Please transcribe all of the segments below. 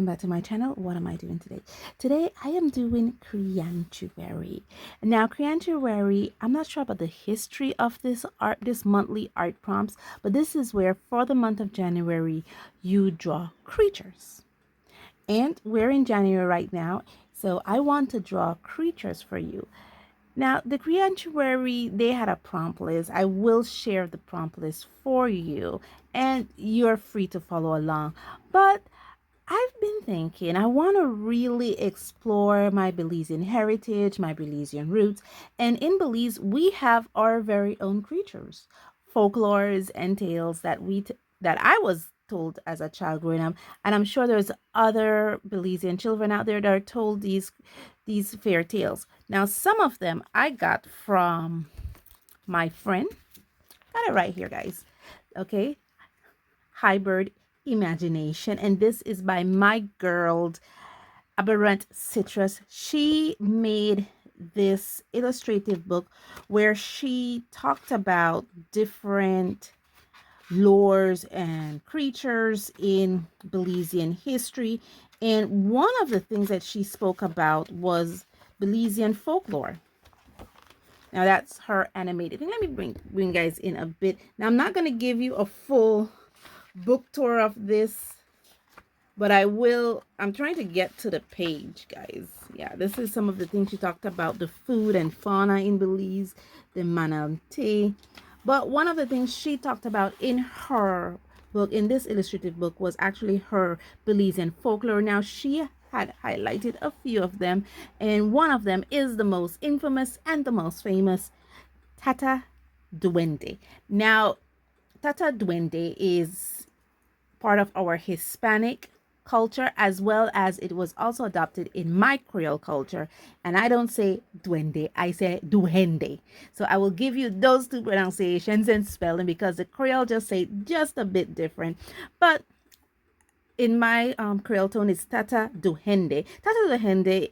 welcome back to my channel. What am I doing today? Today I am doing Creatuanary. Now Creatuanary, I'm not sure about the history of this monthly art prompts, but this is where for the month of January you draw creatures. And we're in January right now, so I want to draw creatures for you. Now, the Creatuanary, they had a prompt list. I will share the prompt list for you, and you're free to follow along. But I've been thinking I want to really explore my Belizean heritage, my Belizean roots. And in Belize, we have our very own creatures, folklores and tales that I was told as a child growing up. And I'm sure there's other Belizean children out there that are told these fairy tales. Now, some of them I got from my friend. Got it right here, guys. Okay. Hybrid Imagination, and this is by my girl Aberrant Citrus. She made this illustrative book where she talked about different lores and creatures in Belizean history, and one of the things that she spoke about was Belizean folklore. Now that's her animated thing. Let me bring guys in a bit. Now I'm not going to give you a full book tour of this, but I'm trying to get to the page, guys. Yeah, this is some of the things she talked about, the food and fauna in Belize, the manatee. But one of the things she talked about in her book, in this illustrative book, was actually her Belizean folklore. Now she had highlighted a few of them, and one of them is the most infamous and the most famous, Tata Duende. Now Tata Duende is part of our Hispanic culture, as well as it was also adopted in my Creole culture. And I don't say duende, I say duhende. So I will give you those two pronunciations and spelling because the Creole just say just a bit different. But in my Creole tone, it's Tata Duhende. Tata Duhende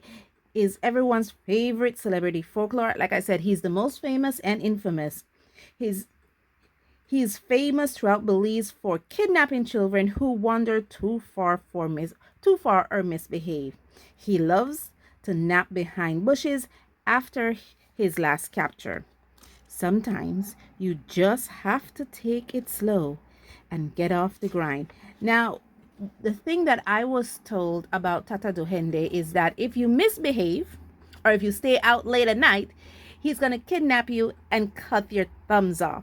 is everyone's favorite celebrity folklore. Like I said, he's the most famous and infamous. He is famous throughout Belize for kidnapping children who wander too far or misbehave. He loves to nap behind bushes after his last capture. Sometimes you just have to take it slow and get off the grind. Now, the thing that I was told about Tata Duhende is that if you misbehave or if you stay out late at night, he's going to kidnap you and cut your thumbs off.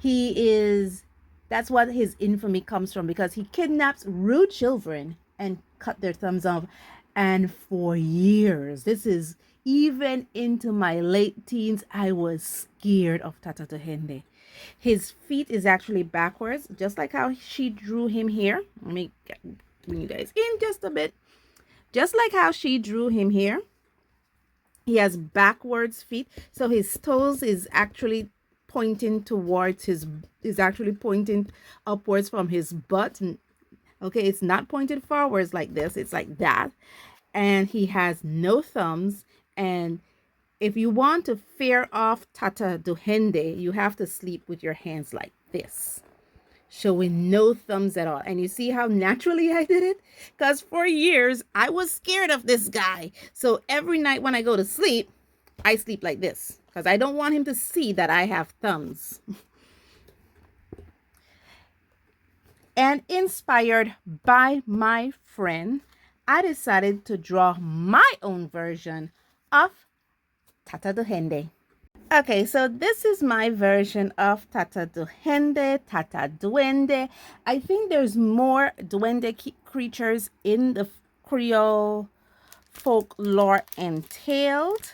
That's what his infamy comes from, because he kidnaps rude children and cut their thumbs off. And for years, this is even into my late teens, I was scared of Tata Duhende. His feet is actually backwards, just like how she drew him here. Let me bring you guys in just a bit. Just like how she drew him here. He has backwards feet, so his toes is actually pointing towards is actually pointing upwards from his butt. Okay, it's not pointed forwards like this, it's like that. And he has no thumbs. And if you want to fear off Tata Duhende, you have to sleep with your hands like this, showing no thumbs at all. And you see how naturally I did it? Because for years I was scared of this guy. So every night when I go to sleep, I sleep like this because I don't want him to see that I have thumbs. And inspired by my friend, I decided to draw my own version of Tata Duhende. Okay, so this is my version of Tata Duhende, Tata Duende. I think there's more duende creatures in the Creole folklore entailed.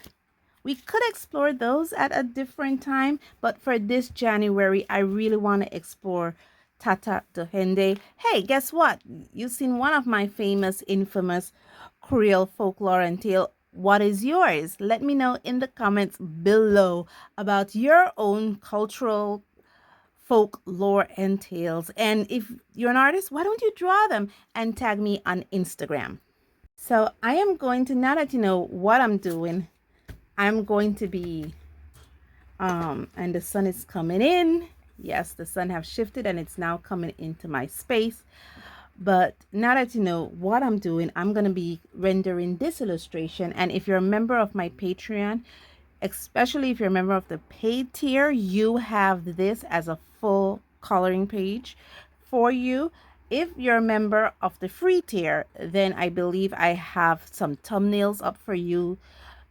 We could explore those at a different time, but for this January, I really want to explore Tata Duhende. Hey, guess what? You've seen one of my famous, infamous Creole folklore and tale. What is yours? Let me know in the comments below about your own cultural folklore and tales. And if you're an artist, why don't you draw them and tag me on Instagram? So I am going to, now that you know what I'm doing, I'm going to be, and the sun is coming in. Yes, the sun have shifted and it's now coming into my space. But now that you know what I'm doing, I'm going to be rendering this illustration. And if you're a member of my Patreon, especially if you're a member of the paid tier, you have this as a full coloring page for you. If you're a member of the free tier, then I believe I have some thumbnails up for you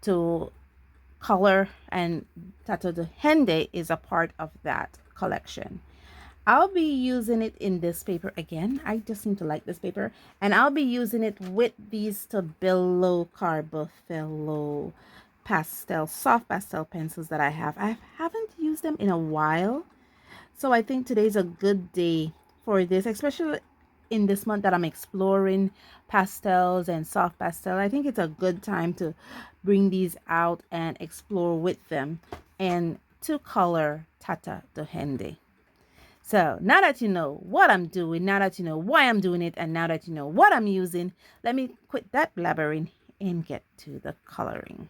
to color, and Tata Duhende is a part of that collection. I'll be using it in this paper again. I just seem to like this paper. And I'll be using it with these Stabilo Carbothello pastel, soft pastel pencils that I have. I haven't used them in a while. So I think today's a good day for this, especially in this month that I'm exploring pastels and soft pastel. I think it's a good time to bring these out and explore with them and to color Tata Duhende. So now that you know what I'm doing, now that you know why I'm doing it, and now that you know what I'm using, let me quit that blabbering and get to the coloring.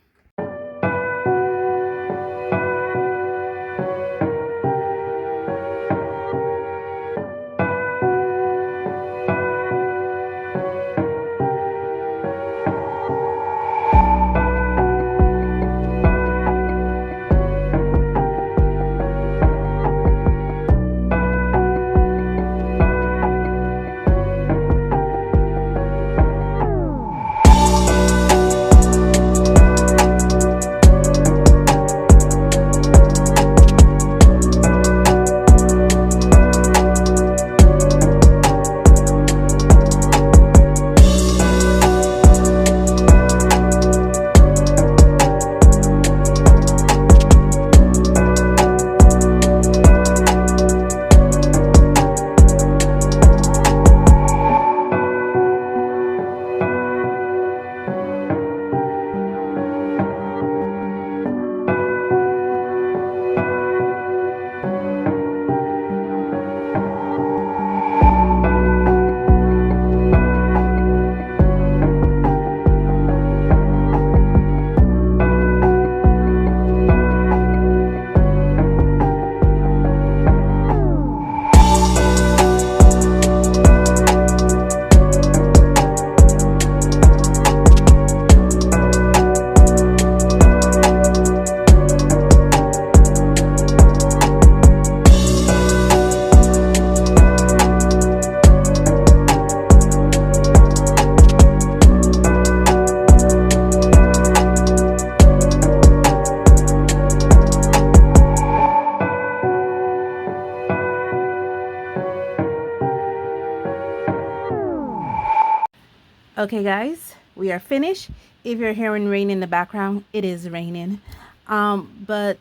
Okay, guys, we are finished. If you're hearing rain in the background, it is raining. But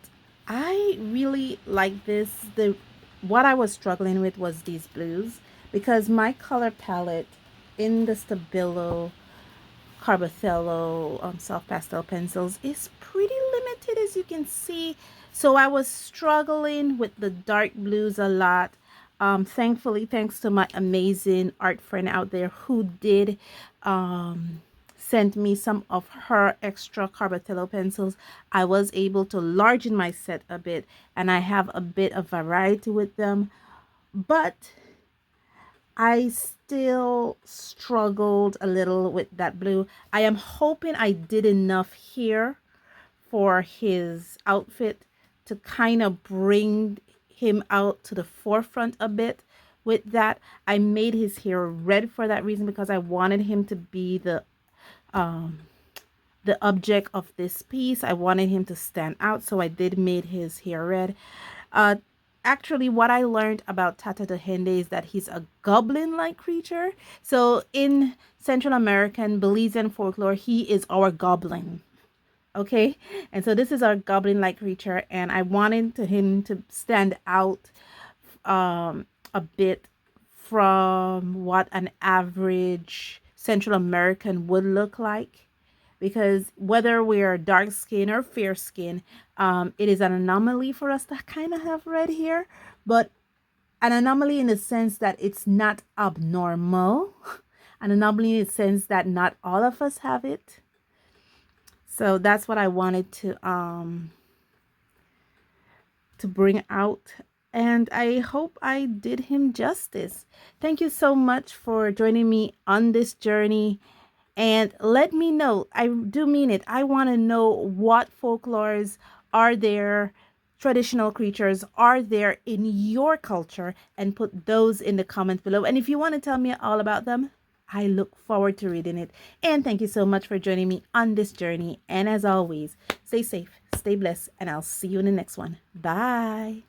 I really like this. What I was struggling with was these blues because my color palette in the Stabilo Carbothello soft pastel pencils is pretty limited, as you can see. So I was struggling with the dark blues a lot. Thankfully, thanks to my amazing art friend out there who did send me some of her extra Carbothello pencils, I was able to largen my set a bit, and I have a bit of variety with them. But I still struggled a little with that blue. I am hoping I did enough here for his outfit to kind of bring him out to the forefront a bit. With that, I made his hair red for that reason, because I wanted him to be the object of this piece. I wanted him to stand out, so I did made his hair red. Uh, Actually, what I learned about Tata Duhende is that he's a goblin-like creature. So in Central American Belizean folklore, he is our goblin. Okay, and so this is our goblin-like creature, and I wanted him to stand out a bit from what an average Central American would look like, because whether we're dark skin or fair skin, it is an anomaly for us to kind of have red hair, but an anomaly in the sense that it's not abnormal, an anomaly in the sense that not all of us have it. So that's what I wanted to bring out and I hope I did him justice. Thank you so much for joining me on this journey. And let me know, I do mean it. I want to know what folklores are there, traditional creatures are there in your culture, and put those in the comments below. And if you want to tell me all about them, I look forward to reading it. And thank you so much for joining me on this journey. And as always, stay safe, stay blessed, and I'll see you in the next one. Bye.